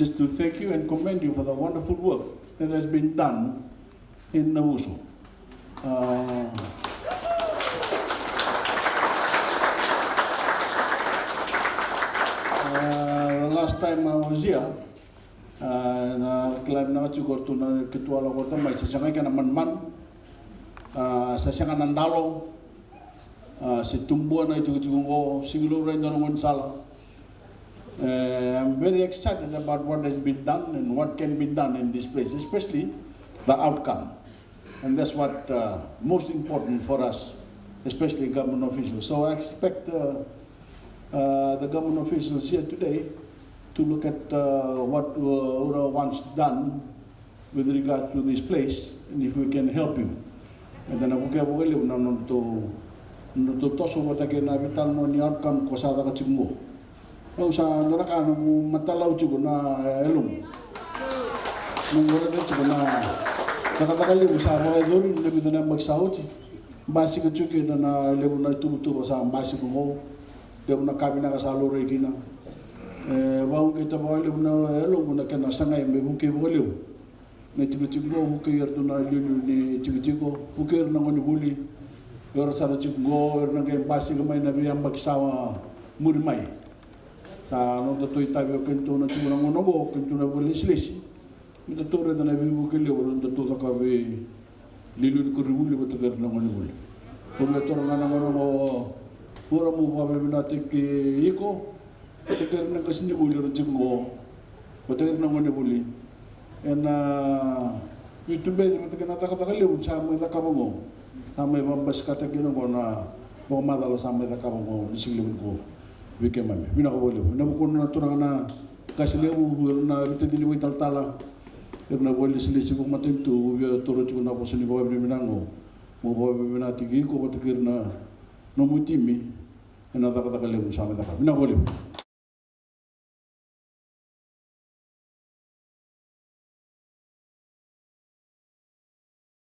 just to thank you and commend you for the wonderful work that has been done in Navuso. The last time I was here, na klaim na chukor tu na ketua la kota mai sasangai kana man sasangan nandalo si tumbuan na chukungo siguro rin na ngon sala. I'm very excited about what has been done and what can be done in this place, especially the outcome. And that's what most important for us, especially government officials. So I expect the government officials here today to look at what Ura wants done with regard to this place, and if we can help him. And then I will get to toss over again. I will tell you the outcome because I got to go. Oh, sa narakan mo matalaw chugo na elong. Nung wala din chugo na nakatakali mo sa mga doon, nabi na magsahot. Basi ko chugo na lewo na tubo sa basi ko mo. Lewo na kami na kasalo Voreqe na. Wao kita ba lewo na elong na kana sangay may buki mo lewo. Na chugo buki yer do na lilu ni chugo buki na ngoni buli. Yor sa chugo yer na kay basi ko may nabi ang magsawa murmay. Sa no to itabi o kento na chimura ngono bo kento na bolis-lis ito to rin na bibu kile wala to to ka be lilu ko ribuli bo tagar na ngono bol ko to nga na ngono mo pura mo ba be binate ke iko tagar na kasi ni buli ro jingo bo tagar na ngono buli en youtube mo tagar na takakali mo sa mo ta mo sa may mabas ka ta gino na mo madalo sa may ta mo nisilibon ko Weekend mami, bina ko boleh. Na bukan na turang na kasi lewu na binte dili mo italtala. Na boleh selesi ko matin tu, biar turun cukup na poso ni bawa binango. Mo bawa binatigi ko batikir na nomutimi. Na takata lewu sama takap. Bina ko boleh.